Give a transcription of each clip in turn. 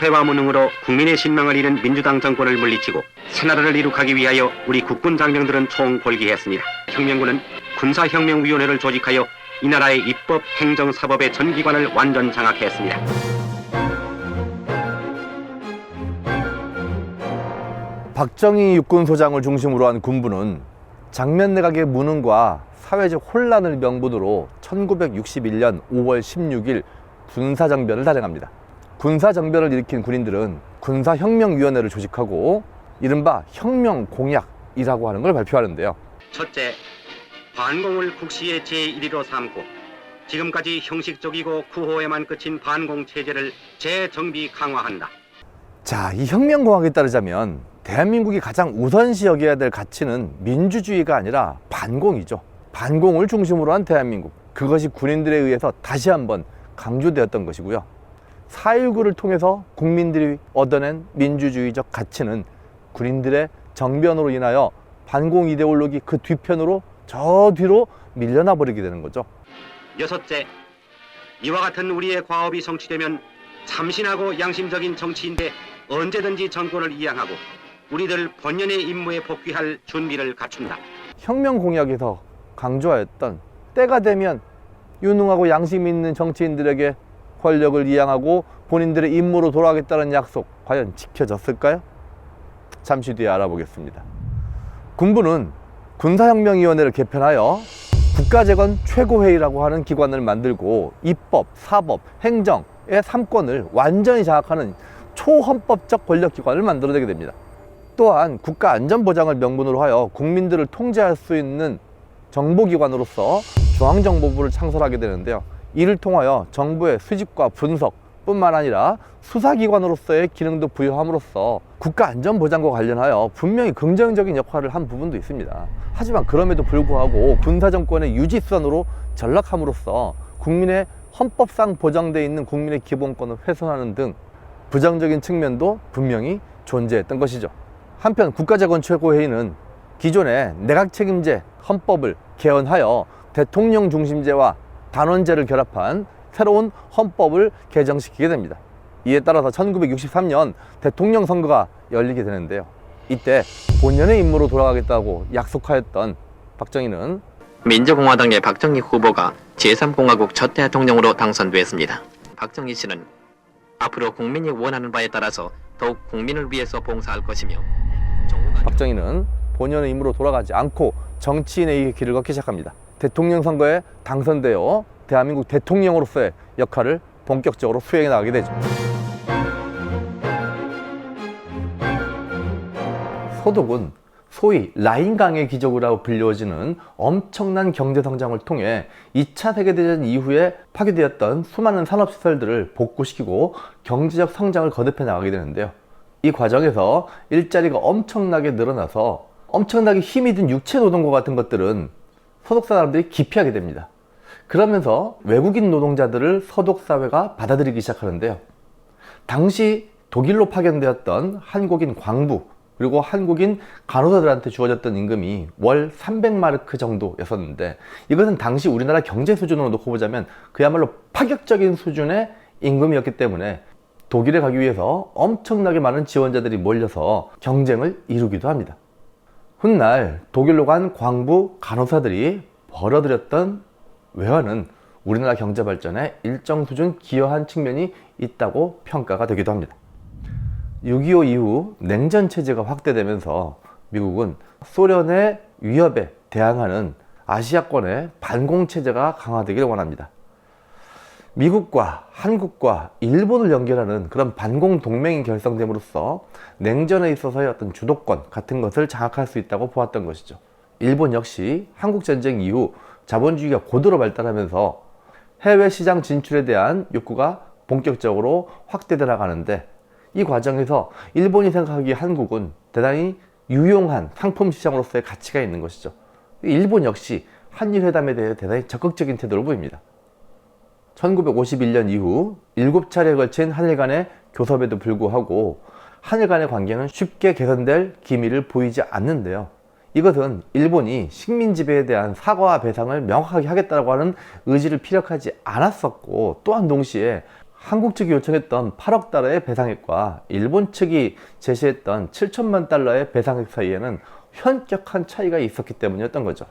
부패와 무능으로 국민의 신망을 잃은 민주당 정권을 물리치고 새나라를 이룩하기 위하여 우리 국군 장병들은 총궐기했습니다. 혁명군은 군사혁명위원회를 조직하여 이 나라의 입법, 행정, 사법의 전 기관을 완전 장악했습니다. 박정희 육군소장을 중심으로 한 군부는 장면 내각의 무능과 사회적 혼란을 명분으로 1961년 5월 16일 군사정변을 단행합니다. 군사정변을 일으킨 군인들은 군사혁명위원회를 조직하고 이른바 혁명공약이라고 하는 걸 발표하는데요. 첫째, 반공을 국시의 제1위로 삼고 지금까지 형식적이고 구호에만 그친 반공체제를 재정비 강화한다. 자, 이 혁명공약에 따르자면 대한민국이 가장 우선시 여겨야 될 가치는 민주주의가 아니라 반공이죠. 반공을 중심으로 한 대한민국, 그것이 군인들에 의해서 다시 한번 강조되었던 것이고요. 4.19를 통해서 국민들이 얻어낸 민주주의적 가치는 군인들의 정변으로 인하여 반공 이데올로기 그 뒤편으로 저 뒤로 밀려나 버리게 되는 거죠. 여섯째, 이와 같은 우리의 과업이 성취되면 참신하고 양심적인 정치인데 언제든지 정권을 이양하고 우리들 본연의 임무에 복귀할 준비를 갖춘다. 혁명 공약에서 강조하였던 때가 되면 유능하고 양심 있는 정치인들에게 권력을 이양하고 본인들의 임무로 돌아가겠다는 약속 과연 지켜졌을까요? 잠시 뒤에 알아보겠습니다. 군부는 군사혁명위원회를 개편하여 국가재건 최고회의라고 하는 기관을 만들고 입법, 사법, 행정의 3권을 완전히 장악하는 초헌법적 권력기관을 만들어내게 됩니다. 또한 국가안전보장을 명분으로 하여 국민들을 통제할 수 있는 정보기관으로서 중앙정보부를 창설하게 되는데요. 이를 통하여 정부의 수집과 분석 뿐만 아니라 수사기관으로서의 기능도 부여함으로써 국가안전보장과 관련하여 분명히 긍정적인 역할을 한 부분도 있습니다. 하지만 그럼에도 불구하고 군사정권의 유지선으로 전락함으로써 국민의 헌법상 보장되어 있는 국민의 기본권을 훼손하는 등 부정적인 측면도 분명히 존재했던 것이죠. 한편 국가재건 최고회의는 기존의 내각책임제 헌법을 개헌하여 대통령 중심제와 단원제를 결합한 새로운 헌법을 개정시키게 됩니다. 이에 따라서 1963년 대통령 선거가 열리게 되는데요. 이때 본연의 임무로 돌아가겠다고 약속하였던 박정희는 민주공화당의 박정희 후보가 제3공화국 첫 대통령으로 당선됐습니다. 박정희 씨는 앞으로 국민이 원하는 바에 따라서 더욱 국민을 위해서 봉사할 것이며 박정희는 본연의 임무로 돌아가지 않고 정치인의 길을 걷기 시작합니다. 대통령 선거에 당선되어 대한민국 대통령으로서의 역할을 본격적으로 수행해 나가게 되죠. 소독은 소위 라인강의 기적이라고 불려지는 엄청난 경제성장을 통해 2차 세계대전 이후에 파괴되었던 수많은 산업시설들을 복구시키고 경제적 성장을 거듭해 나가게 되는데요. 이 과정에서 일자리가 엄청나게 늘어나서 엄청나게 힘이 든 육체노동과 같은 것들은 소독 사람들이 기피하게 됩니다. 그러면서 외국인 노동자들을 소독사회가 받아들이기 시작하는데요. 당시 독일로 파견되었던 한국인 광부 그리고 한국인 간호사들한테 주어졌던 임금이 월 300마르크 정도였었는데 이것은 당시 우리나라 경제 수준으로 놓고 보자면 그야말로 파격적인 수준의 임금이었기 때문에 독일에 가기 위해서 엄청나게 많은 지원자들이 몰려서 경쟁을 이루기도 합니다. 훗날 독일로 간 광부 간호사들이 벌어들였던 외환은 우리나라 경제 발전에 일정 수준 기여한 측면이 있다고 평가가 되기도 합니다. 6.25 이후 냉전 체제가 확대되면서 미국은 소련의 위협에 대항하는 아시아권의 반공 체제가 강화되기를 원합니다. 미국과 한국과 일본을 연결하는 그런 반공 동맹이 결성됨으로써 냉전에 있어서의 어떤 주도권 같은 것을 장악할 수 있다고 보았던 것이죠. 일본 역시 한국전쟁 이후 자본주의가 고도로 발달하면서 해외 시장 진출에 대한 욕구가 본격적으로 확대돼 나가는데 이 과정에서 일본이 생각하기에 한국은 대단히 유용한 상품 시장으로서의 가치가 있는 것이죠. 일본 역시 한일회담에 대해 대단히 적극적인 태도를 보입니다. 1951년 이후 7차례에 걸친 한일 간의 교섭에도 불구하고 한일 간의 관계는 쉽게 개선될 기미를 보이지 않는데요. 이것은 일본이 식민 지배에 대한 사과와 배상을 명확하게 하겠다고 하는 의지를 피력하지 않았었고 또한 동시에 한국 측이 요청했던 8억 달러의 배상액과 일본 측이 제시했던 7천만 달러의 배상액 사이에는 현격한 차이가 있었기 때문이었던 거죠.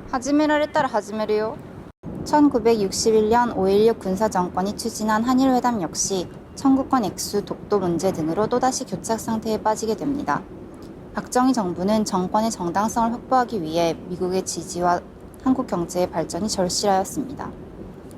始められたら始めるよ. 1961년 5.16 군사정권이 추진한 한일회담 역시 청구권 액수, 독도 문제 등으로 또다시 교착 상태에 빠지게 됩니다. 박정희 정부는 정권의 정당성을 확보하기 위해 미국의 지지와 한국 경제의 발전이 절실하였습니다.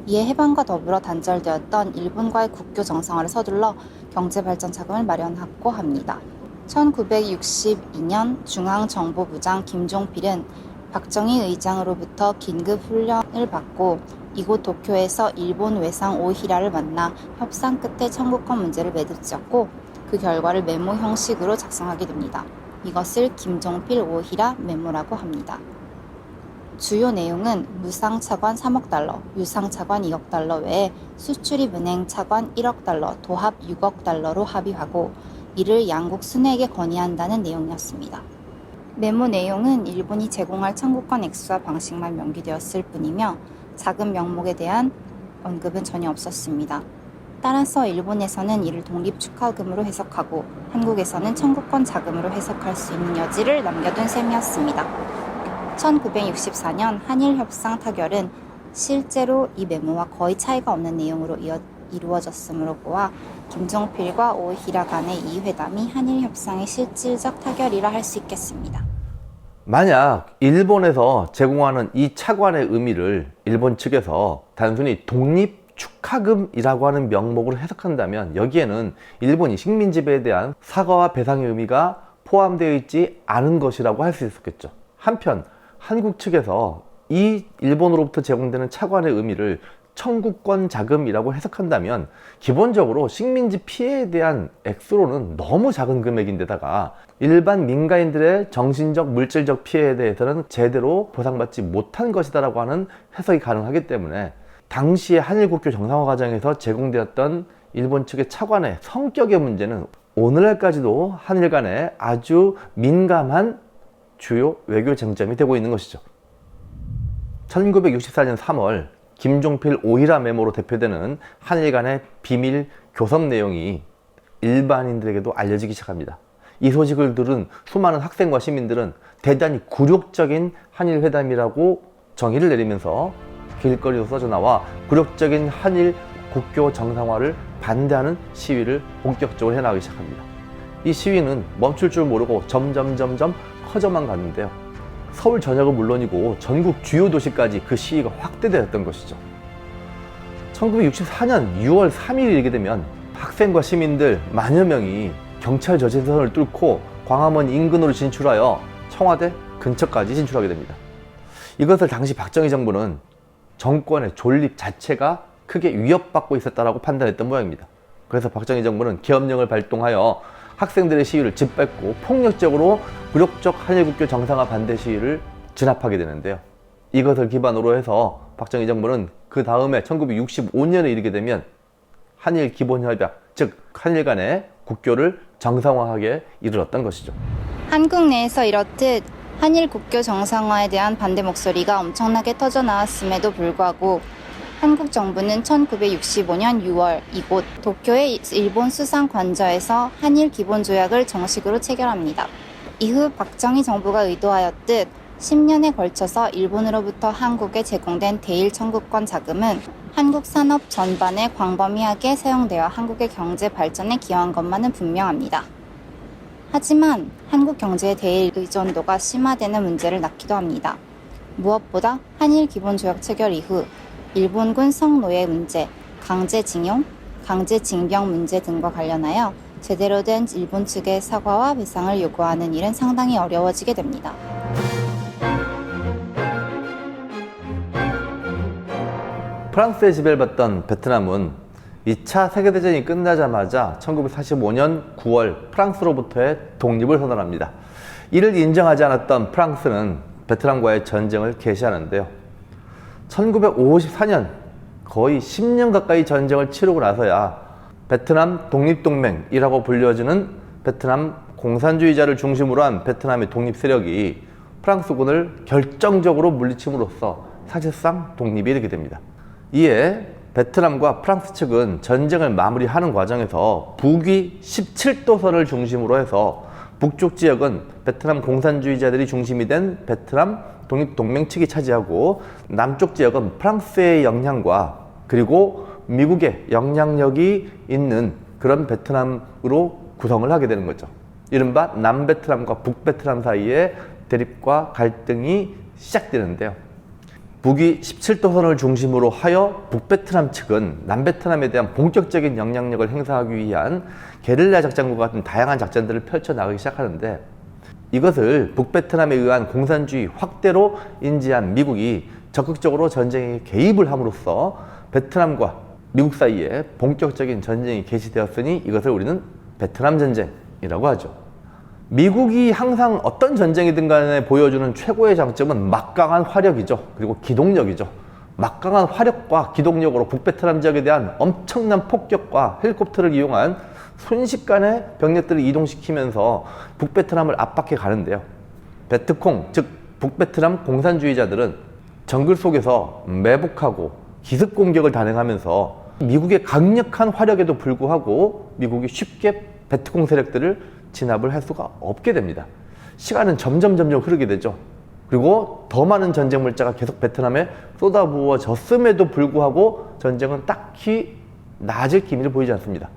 이에 해방과 더불어 단절되었던 일본과의 국교 정상화를 서둘러 경제발전 자금을 마련하고 합니다. 1962년 중앙정보부장 김종필은 박정희 의장으로부터 긴급훈련을 받고 이곳 도쿄에서 일본 외상 오히라를 만나 협상 끝에 청구권 문제를 매듭지었고 그 결과를 메모 형식으로 작성하게 됩니다. 이것을 김종필 오히라 메모라고 합니다. 주요 내용은 무상 차관 3억 달러, 유상 차관 2억 달러 외에 수출입 은행 차관 1억 달러, 도합 6억 달러로 합의하고 이를 양국 순회에게 건의한다는 내용이었습니다. 메모 내용은 일본이 제공할 청구권 액수와 방식만 명기되었을 뿐이며 자금 명목에 대한 언급은 전혀 없었습니다. 따라서 일본에서는 이를 독립축하금으로 해석하고 한국에서는 청구권 자금으로 해석할 수 있는 여지를 남겨둔 셈이었습니다. 1964년 한일 협상 타결은 실제로 이 메모와 거의 차이가 없는 내용으로 이루어졌으므로 보아 김종필과 오히라 간의 이 회담이 한일 협상의 실질적 타결이라 할 수 있겠습니다. 만약 일본에서 제공하는 이 차관의 의미를 일본 측에서 단순히 독립축하금이라고 하는 명목으로 해석한다면 여기에는 일본이 식민지배에 대한 사과와 배상의 의미가 포함되어 있지 않은 것이라고 할 수 있었겠죠. 한편 한국 측에서 이 일본으로부터 제공되는 차관의 의미를 청구권 자금이라고 해석한다면 기본적으로 식민지 피해에 대한 액수로는 너무 작은 금액인데다가 일반 민간인들의 정신적, 물질적 피해에 대해서는 제대로 보상받지 못한 것이다라고 하는 해석이 가능하기 때문에 당시의 한일국교 정상화 과정에서 제공되었던 일본 측의 차관의 성격의 문제는 오늘날까지도 한일 간에 아주 민감한 주요 외교 쟁점이 되고 있는 것이죠. 1964년 3월 김종필 오히라 메모로 대표되는 한일 간의 비밀 교섭 내용이 일반인들에게도 알려지기 시작합니다. 이 소식을 들은 수많은 학생과 시민들은 대단히 굴욕적인 한일 회담이라고 정의를 내리면서 길거리로 써져나와 굴욕적인 한일 국교 정상화를 반대하는 시위를 본격적으로 해나가기 시작합니다. 이 시위는 멈출 줄 모르고 점점 커져만 갔는데요. 서울 전역은 물론이고 전국 주요 도시까지 그 시위가 확대되었던 것이죠. 1964년 6월 3일이 되게 되면 학생과 시민들 만여 명이 경찰 저지선을 뚫고 광화문 인근으로 진출하여 청와대 근처까지 진출하게 됩니다. 이것을 당시 박정희 정부는 정권의 존립 자체가 크게 위협받고 있었다고 판단했던 모양입니다. 그래서 박정희 정부는 계엄령을 발동하여 학생들의 시위를 짓밟고 폭력적으로 굴욕적 한일국교 정상화 반대 시위를 진압하게 되는데요. 이것을 기반으로 해서 박정희 정부는 그 다음에 1965년에 이르게 되면 한일 기본협약, 즉 한일 간의 국교를 정상화하게 이르렀던 것이죠. 한국 내에서 이렇듯 한일 국교 정상화에 대한 반대 목소리가 엄청나게 터져나왔음에도 불구하고 한국 정부는 1965년 6월 이곳 도쿄의 일본 수상관저에서 한일 기본조약을 정식으로 체결합니다. 이후 박정희 정부가 의도하였듯 10년에 걸쳐서 일본으로부터 한국에 제공된 대일 청구권 자금은 한국 산업 전반에 광범위하게 사용되어 한국의 경제 발전에 기여한 것만은 분명합니다. 하지만 한국 경제의 대일 의존도가 심화되는 문제를 낳기도 합니다. 무엇보다 한일 기본조약 체결 이후 일본군 성노예 문제, 강제징용, 강제징병 문제 등과 관련하여 제대로 된 일본 측의 사과와 배상을 요구하는 일은 상당히 어려워지게 됩니다. 프랑스의 지배를 받던 베트남은 2차 세계대전이 끝나자마자 1945년 9월 프랑스로부터의 독립을 선언합니다. 이를 인정하지 않았던 프랑스는 베트남과의 전쟁을 개시하는데요. 1954년 거의 10년 가까이 전쟁을 치르고 나서야 베트남 독립동맹이라고 불려지는 베트남 공산주의자를 중심으로 한 베트남의 독립 세력이 프랑스군을 결정적으로 물리침으로써 사실상 독립이 이르게 됩니다. 이에 베트남과 프랑스 측은 전쟁을 마무리하는 과정에서 북위 17도선을 중심으로 해서 북쪽 지역은 베트남 공산주의자들이 중심이 된 베트남 독립동맹 측이 차지하고, 남쪽 지역은 프랑스의 영향과 그리고 미국의 영향력이 있는 그런 베트남으로 구성을 하게 되는 거죠. 이른바 남베트남과 북베트남 사이에 대립과 갈등이 시작되는데요. 북위 17도선을 중심으로 하여 북베트남 측은 남베트남에 대한 본격적인 영향력을 행사하기 위한 게릴라 작전과 같은 다양한 작전들을 펼쳐나가기 시작하는데, 이것을 북베트남에 의한 공산주의 확대로 인지한 미국이 적극적으로 전쟁에 개입을 함으로써 베트남과 미국 사이에 본격적인 전쟁이 개시되었으니 이것을 우리는 베트남 전쟁이라고 하죠. 미국이 항상 어떤 전쟁이든 간에 보여주는 최고의 장점은 막강한 화력이죠. 그리고 기동력이죠. 막강한 화력과 기동력으로 북베트남 지역에 대한 엄청난 폭격과 헬리콥터를 이용한 순식간에 병력들을 이동시키면서 북베트남을 압박해 가는데요. 베트콩, 즉 북베트남 공산주의자들은 정글 속에서 매복하고 기습 공격을 단행하면서 미국의 강력한 화력에도 불구하고 미국이 쉽게 베트콩 세력들을 진압을 할 수가 없게 됩니다. 시간은 점점 흐르게 되죠. 그리고 더 많은 전쟁 물자가 계속 베트남에 쏟아부어졌음에도 불구하고 전쟁은 딱히 나아질 기미를 보이지 않습니다.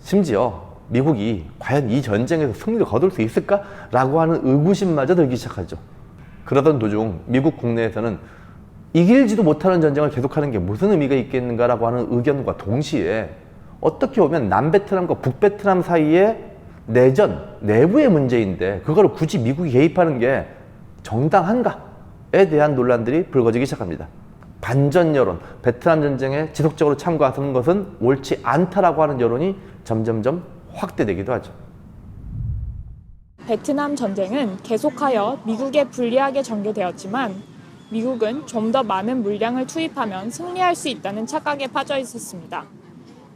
심지어 미국이 과연 이 전쟁에서 승리를 거둘 수 있을까라고 하는 의구심마저 들기 시작하죠. 그러던 도중 미국 국내에서는 이길지도 못하는 전쟁을 계속하는 게 무슨 의미가 있겠는가라고 하는 의견과 동시에, 어떻게 보면 남베트남과 북베트남 사이에 내전, 내부의 문제인데 그거를 굳이 미국이 개입하는 게 정당한가에 대한 논란들이 불거지기 시작합니다. 반전 여론, 베트남 전쟁에 지속적으로 참가하는 것은 옳지 않다라고 하는 여론이 점점점 확대되기도 하죠. 베트남 전쟁은 계속하여 미국에 불리하게 전개되었지만 미국은 좀 더 많은 물량을 투입하면 승리할 수 있다는 착각에 빠져 있었습니다.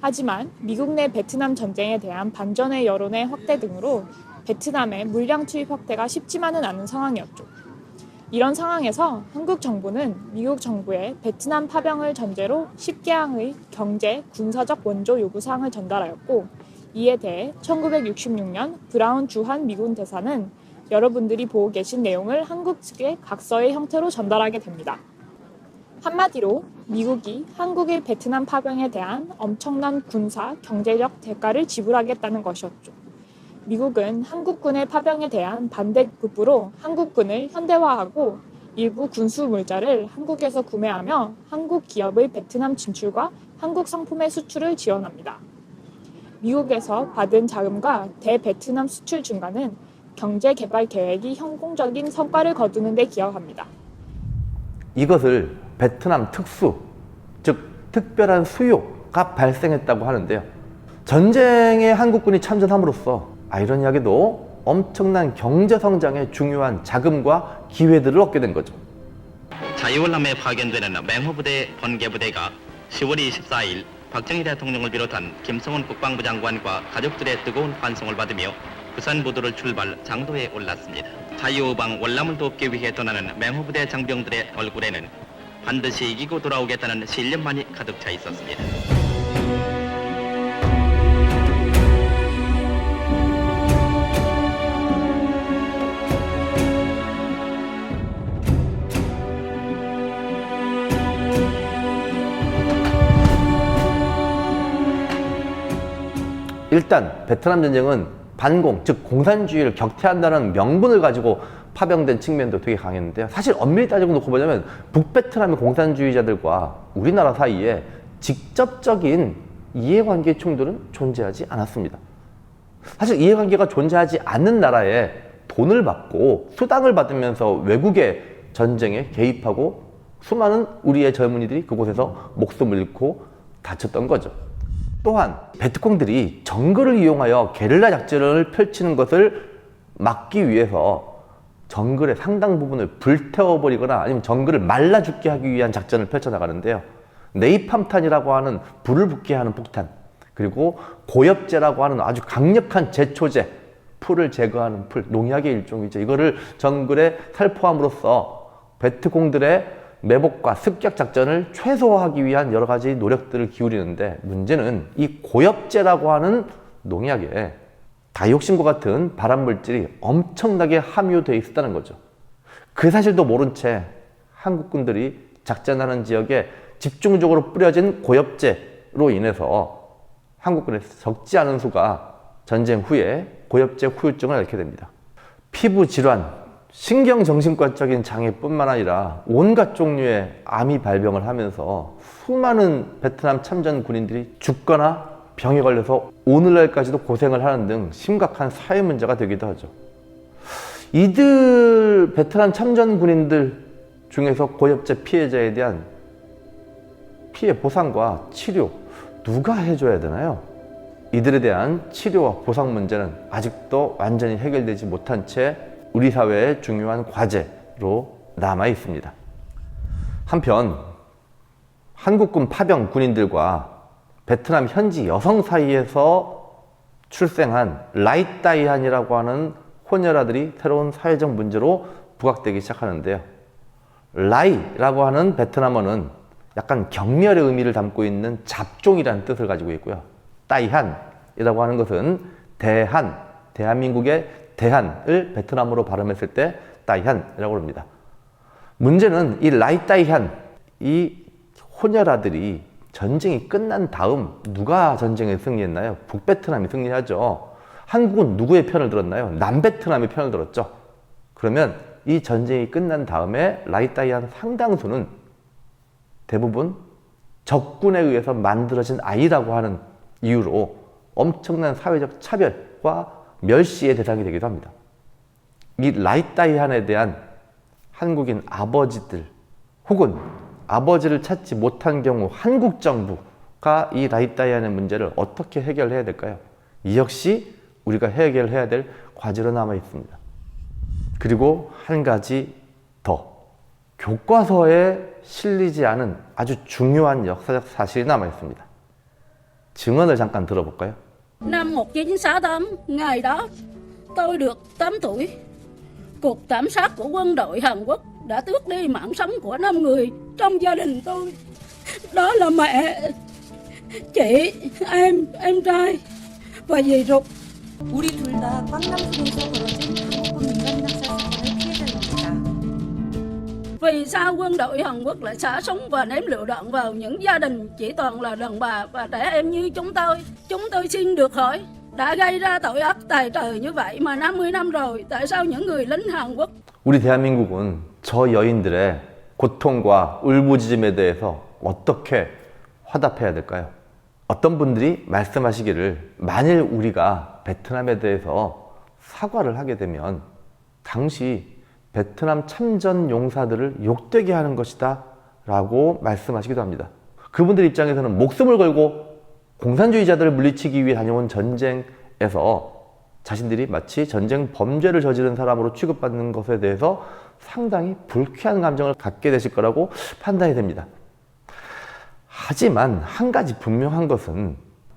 하지만 미국 내 베트남 전쟁에 대한 반전의 여론의 확대 등으로 베트남의 물량 투입 확대가 쉽지만은 않은 상황이었죠. 이런 상황에서 한국 정부는 미국 정부에 베트남 파병을 전제로 10개항의 경제, 군사적 원조 요구사항을 전달하였고, 이에 대해 1966년 브라운 주한 미군 대사는 여러분들이 보고 계신 내용을 한국 측에 각서의 형태로 전달하게 됩니다. 한마디로 미국이 한국의 베트남 파병에 대한 엄청난 군사, 경제적 대가를 지불하겠다는 것이었죠. 미국은 한국군의 파병에 대한 반대급부로 한국군을 현대화하고 일부 군수 물자를 한국에서 구매하며 한국 기업의 베트남 진출과 한국 상품의 수출을 지원합니다. 미국에서 받은 자금과 대베트남 수출 증가는 경제개발 계획이 성공적인 성과를 거두는 데 기여합니다. 이것을 베트남 특수, 즉 특별한 수요가 발생했다고 하는데요. 전쟁에 한국군이 참전함으로써 아이러니하게도 엄청난 경제성장에 중요한 자금과 기회들을 얻게 된 거죠. 자유월남에 파견되는 맹호부대 번개부대가 10월 24일 박정희 대통령을 비롯한 김성훈 국방부 장관과 가족들의 뜨거운 환송을 받으며 부산부두를 출발 장도에 올랐습니다. 자유의방 월남을 돕기 위해 떠나는 맹호부대 장병들의 얼굴에는 반드시 이기고 돌아오겠다는 신념만이 가득 차 있었습니다. 일단 베트남 전쟁은 반공, 즉 공산주의를 격퇴한다는 명분을 가지고 파병된 측면도 되게 강했는데요. 사실 엄밀히 따지고 놓고 보자면 북베트남의 공산주의자들과 우리나라 사이에 직접적인 이해관계 충돌은 존재하지 않았습니다. 사실 이해관계가 존재하지 않는 나라에 돈을 받고 수당을 받으면서 외국의 전쟁에 개입하고 수많은 우리의 젊은이들이 그곳에서 목숨을 잃고 다쳤던 거죠. 또한 베트콩들이 정글을 이용하여 게릴라 작전을 펼치는 것을 막기 위해서 정글의 상당 부분을 불태워버리거나 아니면 정글을 말라 죽게 하기 위한 작전을 펼쳐나가는데요. 네이팜탄이라고 하는 불을 붙게 하는 폭탄, 그리고 고엽제라고 하는 아주 강력한 제초제, 풀을 제거하는 풀, 농약의 일종이죠. 이거를 정글에 살포함으로써 베트콩들의 매복과 습격 작전을 최소화하기 위한 여러 가지 노력들을 기울이는데, 문제는 이 고엽제라고 하는 농약에 다이옥신과 같은 발암물질이 엄청나게 함유되어 있었다는 거죠. 그 사실도 모른 채 한국군들이 작전하는 지역에 집중적으로 뿌려진 고엽제로 인해서 한국군의 적지 않은 수가 전쟁 후에 고엽제 후유증을 앓게 됩니다. 피부 질환, 신경정신과적인 장애뿐만 아니라 온갖 종류의 암이 발병을 하면서 수많은 베트남 참전 군인들이 죽거나 병에 걸려서 오늘날까지도 고생을 하는 등 심각한 사회 문제가 되기도 하죠. 이들 베트남 참전 군인들 중에서 고엽제 피해자에 대한 피해 보상과 치료 누가 해줘야 되나요? 이들에 대한 치료와 보상 문제는 아직도 완전히 해결되지 못한 채 우리 사회의 중요한 과제로 남아 있습니다. 한편 한국군 파병 군인들과 베트남 현지 여성 사이에서 출생한 라이따이한이라고 하는 혼혈아들이 새로운 사회적 문제로 부각되기 시작하는데요. 라이라고 하는 베트남어는 약간 경멸의 의미를 담고 있는 잡종이라는 뜻을 가지고 있고요. 따이한이라고 하는 것은 대한, 대한민국의 대한을 베트남어로 발음했을 때 따이한이라고 합니다. 문제는 이 라이따이한, 이 혼혈아들이 전쟁이 끝난 다음 누가 전쟁에 승리했나요? 북베트남이 승리하죠. 한국은 누구의 편을 들었나요? 남베트남의 편을 들었죠. 그러면 이 전쟁이 끝난 다음에 라이따이한 상당수는 대부분 적군에 의해서 만들어진 아이라고 하는 이유로 엄청난 사회적 차별과 멸시의 대상이 되기도 합니다. 이 라이따이한에 대한 한국인 아버지들 혹은 아버지를 찾지 못한 경우 한국 정부가 이 라이따이한의 문제를 어떻게 해결해야 될까요? 이 역시 우리가 해결해야 될 과제로 남아 있습니다. 그리고 한 가지 더, 교과서에 실리지 않은 아주 중요한 역사적 사실이 남아 있습니다. 증언을 잠깐 들어볼까요? Năm 1968, ngày đó tôi được 8 tuổi. Cuộc thảm sát của quân đội Hàn Quốc đã tước đi mạng sống của 5 người trong gia đình tôi. Đó là mẹ, chị, em trai và dì ruột. 우리 둘 다 광남성에서 벌어진 한국군 민간 낙사 사건의 피해자입니다. Vì sao quân đội Hàn Quốc lại xả súng và ném lựu đạn vào những gia đình chỉ toàn là đàn bà và trẻ em như chúng tôi? Chúng tôi xin được hỏi, đã gây ra tội ác tày trời như vậy mà 50 năm rồi, tại sao những người lính Hàn Quốc? 우리 대한민국은 저 여인들의 고통과 울부짖음에 대해서 어떻게 화답해야 될까요? 어떤 분들이 말씀하시기를, 만일 우리가 베트남에 대해서 사과를 하게 되면 당시 베트남 참전 용사들을 욕되게 하는 것이다 라고 말씀하시기도 합니다. 그분들 입장에서는 목숨을 걸고 공산주의자들을 물리치기 위해 다녀온 전쟁에서 자신들이 마치 전쟁 범죄를 저지른 사람으로 취급받는 것에 대해서 상당히 불쾌한 감정을 갖게 되실 거라고 판단이 됩니다. 하지만 한 가지 분명한 것은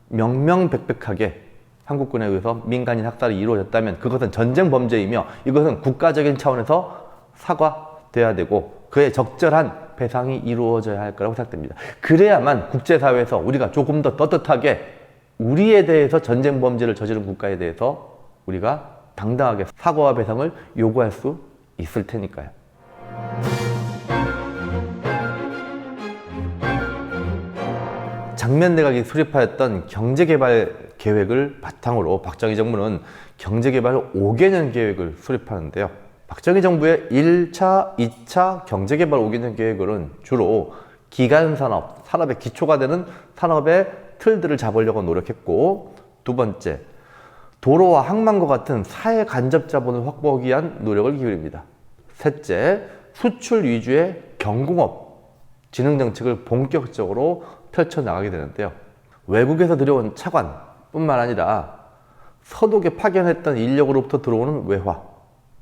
명명백백하게 한국군에 의해서 민간인 학살이 이루어졌다면 그것은 전쟁 범죄이며 이것은 국가적인 차원에서 사과돼야 되고 그에 적절한 배상이 이루어져야 할 거라고 생각됩니다. 그래야만 국제사회에서 우리가 조금 더 떳떳하게 우리에 대해서 전쟁 범죄를 저지른 국가에 대해서 우리가 당당하게 사과와 배상을 요구할 수 있을 테니까요. 장면 내각이 수립하였던 경제개발 계획을 바탕으로 박정희 정부는 경제개발 5개년 계획을 수립하는데요. 박정희 정부의 1차, 2차 경제개발 5개년 계획은 주로 기간산업, 산업의 기초가 되는 산업의 틀들을 잡으려고 노력했고, 두 번째, 도로와 항만과 같은 사회 간접 자본을 확보하기 위한 노력을 기울입니다. 셋째, 수출 위주의 경공업 진흥 정책을 본격적으로 펼쳐나가게 되는데요. 외국에서 들여온 차관뿐만 아니라 서독에 파견했던 인력으로부터 들어오는 외화,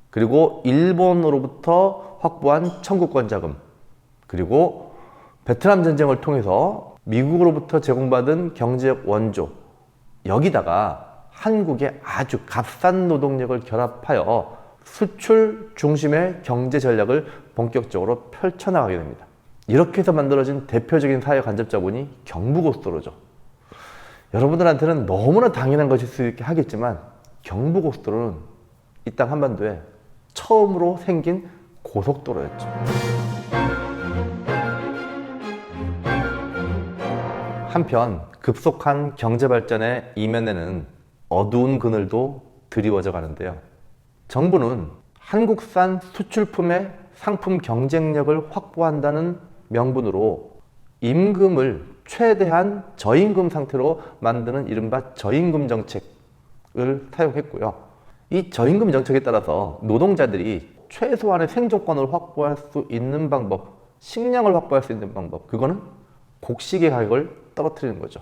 그리고 일본으로부터 확보한 청구권 자금, 그리고 베트남 전쟁을 통해서 미국으로부터 제공받은 경제적 원조, 여기다가 한국의 아주 값싼 노동력을 결합하여 수출 중심의 경제 전략을 본격적으로 펼쳐나가게 됩니다. 이렇게 해서 만들어진 대표적인 사회 간접자본이 경부고속도로죠. 여러분들한테는 너무나 당연한 것일 수 있게 하겠지만 경부고속도로는 이 땅 한반도에 처음으로 생긴 고속도로였죠. 한편 급속한 경제발전의 이면에는 어두운 그늘도 드리워져 가는데요. 정부는 한국산 수출품의 상품 경쟁력을 확보한다는 명분으로 임금을 최대한 저임금 상태로 만드는 이른바 저임금 정책을 사용했고요. 이 저임금 정책에 따라서 노동자들이 최소한의 생존권을 확보할 수 있는 방법, 식량을 확보할 수 있는 방법, 그거는 곡식의 가격을 떨어뜨리는 거죠.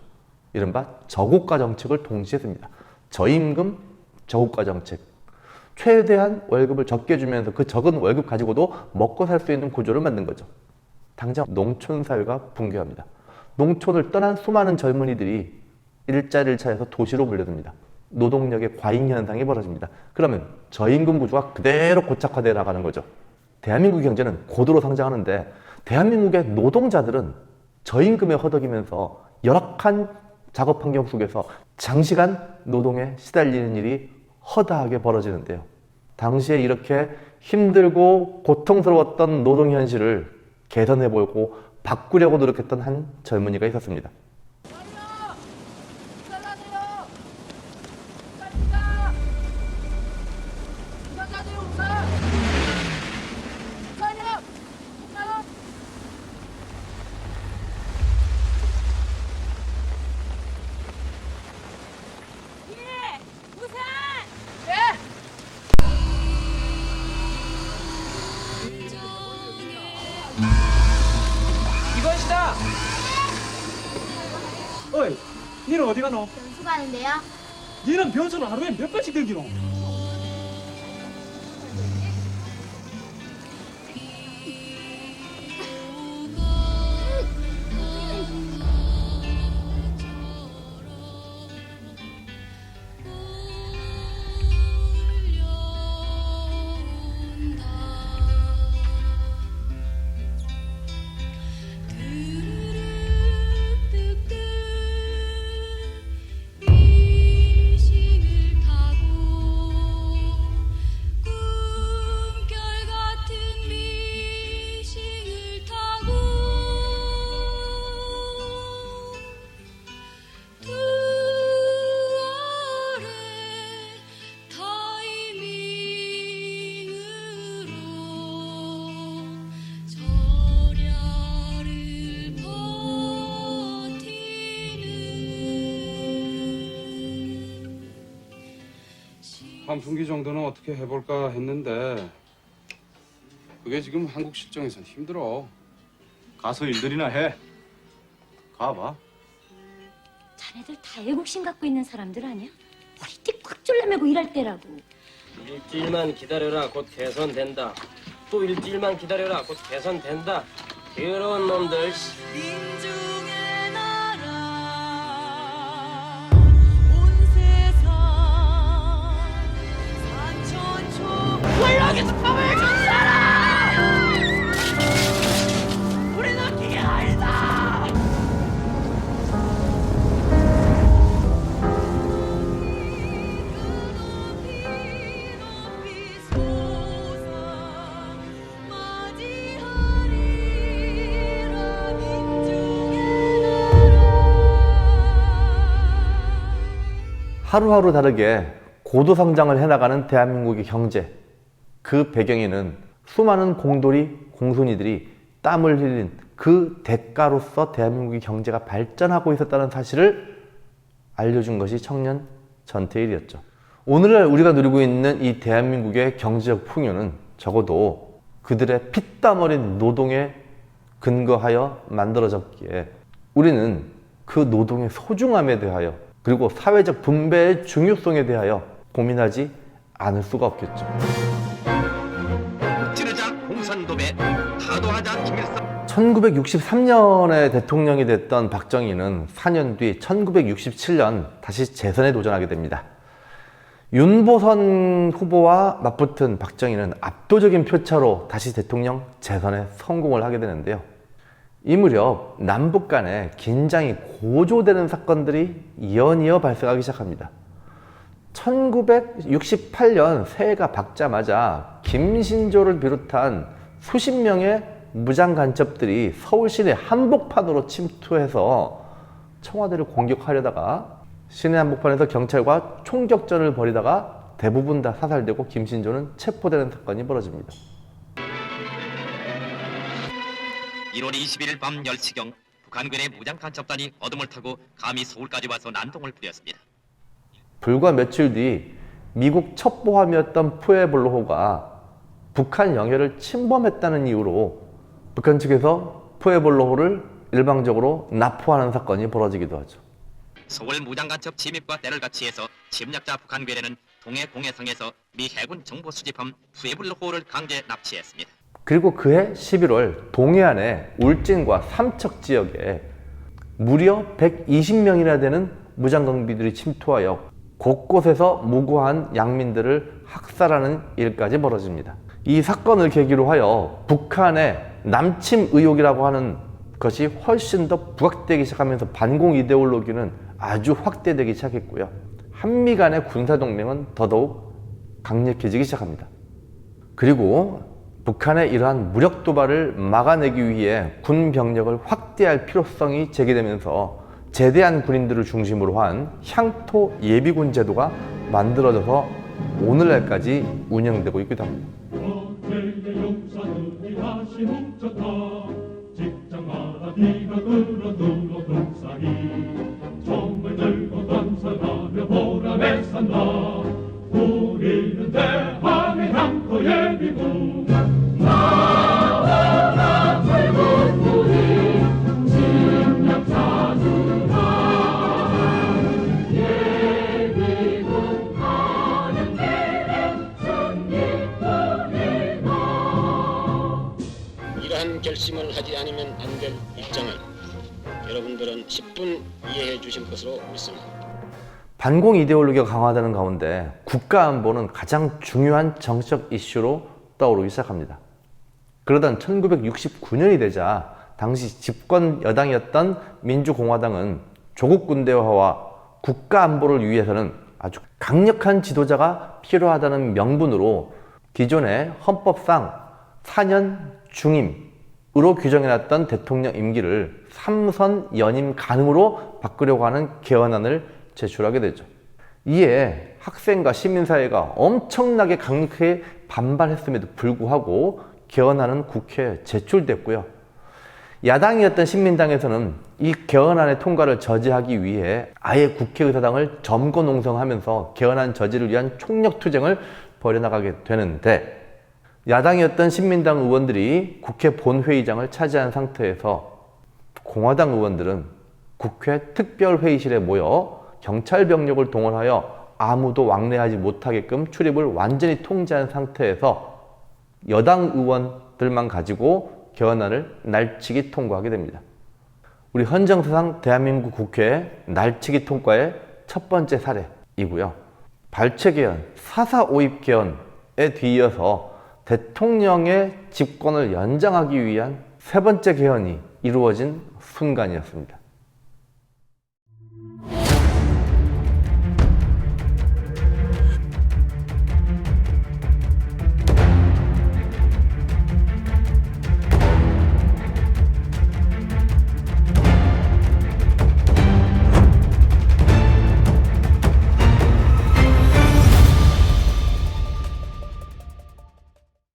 이른바 저고가 정책을 동시에 씁니다. 저임금, 저고가 정책. 최대한 월급을 적게 주면서 그 적은 월급 가지고도 먹고 살 수 있는 구조를 만든 거죠. 당장 농촌 사회가 붕괴합니다. 농촌을 떠난 수많은 젊은이들이 일자리를 찾아서 도시로 몰려듭니다. 노동력의 과잉 현상이 벌어집니다. 그러면 저임금 구조가 그대로 고착화되어 나가는 거죠. 대한민국 경제는 고도로 성장하는데 대한민국의 노동자들은 저임금에 허덕이면서 열악한 작업 환경 속에서 장시간 노동에 시달리는 일이 허다하게 벌어지는데요. 당시에 이렇게 힘들고 고통스러웠던 노동 현실을 개선해보고 바꾸려고 노력했던 한 젊은이가 있었습니다. 이것이다. 어이, 니는 어디 가노? 연수 가는데요? 니는 변수를 하루에 몇 번씩 댕기노? 환풍기 정도는 어떻게 해볼까 했는데 그게 지금 한국 실정에선 힘들어. 가서 일들이나 해. 가봐. 자네들 다 애국심 갖고 있는 사람들 아니야? 머리띠 꽉 졸라매고 일할 때라고. 일주일만 기다려라. 곧 개선된다. 또 일주일만 기다려라. 곧 개선된다. 더러운 놈들. 민중의 나라 온 세상 산천초 원락에서 밥을 준 사람 우리는 기계 아니다. 높이 솟아 맞이하리라 민중의 하루하루 다르게 고도 성장을 해나가는 대한민국의 경제. 그 배경에는 수많은 공돌이, 공손이들이 땀을 흘린 그 대가로서 대한민국의 경제가 발전하고 있었다는 사실을 알려준 것이 청년 전태일이었죠. 오늘날 우리가 누리고 있는 이 대한민국의 경제적 풍요는 적어도 그들의 피땀 어린 노동에 근거하여 만들어졌기에 우리는 그 노동의 소중함에 대하여 그리고 사회적 분배의 중요성에 대하여 고민하지 않을 수가 없겠죠. 찌르자 공산도배, 타도하자 김일성. 1963년에 대통령이 됐던 박정희는 4년 뒤 1967년 다시 재선에 도전하게 됩니다. 윤보선 후보와 맞붙은 박정희는 압도적인 표차로 다시 대통령 재선에 성공을 하게 되는데요. 이 무렵 남북 간에 긴장이 고조되는 사건들이 이어이어 발생하기 시작합니다. 1968년 새해가 밝자마자 김신조를 비롯한 수십 명의 무장 간첩들이 서울 시내 한복판으로 침투해서 청와대를 공격하려다가 시내 한복판에서 경찰과 총격전을 벌이다가 대부분 다 사살되고 김신조는 체포되는 사건이 벌어집니다. 1월 21일 밤 10시경 북한군의 무장 간첩단이 어둠을 타고 감히 서울까지 와서 난동을 부렸습니다. 불과 며칠 뒤 미국 첩보함이었던 푸에블로호가 북한 영해를 침범했다는 이유로 북한 측에서 푸에블로호를 일방적으로 납포하는 사건이 벌어지기도 하죠. 서울 무장 간첩 침입과 때를 같이 해서 침략자 북한 괴뢰는 동해 공해성에서 미 해군 정보 수집함 푸에블로호를 강제 납치했습니다. 그리고 그해 11월 동해안의 울진과 삼척 지역에 무려 120명이나 되는 무장경비들이 침투하여 곳곳에서 무고한 양민들을 학살하는 일까지 벌어집니다. 이 사건을 계기로 하여 북한의 남침 의혹이라고 하는 것이 훨씬 더 부각되기 시작하면서 반공 이데올로기는 아주 확대되기 시작했고요. 한미 간의 군사동맹은 더더욱 강력해지기 시작합니다. 그리고 북한의 이러한 무력 도발을 막아내기 위해 군 병력을 확대할 필요성이 제기되면서 제대한 군인들을 중심으로 한 향토 예비군 제도가 만들어져서 오늘날까지 운영되고 있기도 합니다. 우리는 대한의 향토 예비군. 이러한 결심을 하지 않으면 안 될 입장을 여러분들은 10분 이해해 주실 것으로 믿습니다. 반공 이데올로기가 강화되는 가운데 국가안보는 가장 중요한 정치적 이슈로 떠오르기 시작합니다. 그러던 1969년이 되자 당시 집권 여당이었던 민주공화당은 조국 군대화와 국가안보를 위해서는 아주 강력한 지도자가 필요하다는 명분으로 기존의 헌법상 4년 중임으로 규정해놨던 대통령 임기를 3선 연임 가능으로 바꾸려고 하는 개헌안을 제출하게 되죠. 이에 학생과 시민사회가 엄청나게 강력하게 반발했음에도 불구하고 개헌안은 국회에 제출됐고요. 야당이었던 신민당에서는 이 개헌안의 통과를 저지하기 위해 아예 국회의사당을 점거농성하면서 개헌안 저지를 위한 총력투쟁을 벌여나가게 되는데, 야당이었던 신민당 의원들이 국회 본회의장을 차지한 상태에서 공화당 의원들은 국회 특별회의실에 모여 경찰 병력을 동원하여 아무도 왕래하지 못하게끔 출입을 완전히 통제한 상태에서 여당 의원들만 가지고 개헌안을 날치기 통과하게 됩니다. 우리 헌정사상 대한민국 국회 날치기 통과의 첫 번째 사례이고요. 발췌개헌, 4.4 오입 개헌에 뒤이어서 대통령의 집권을 연장하기 위한 세 번째 개헌이 이루어진 순간이었습니다.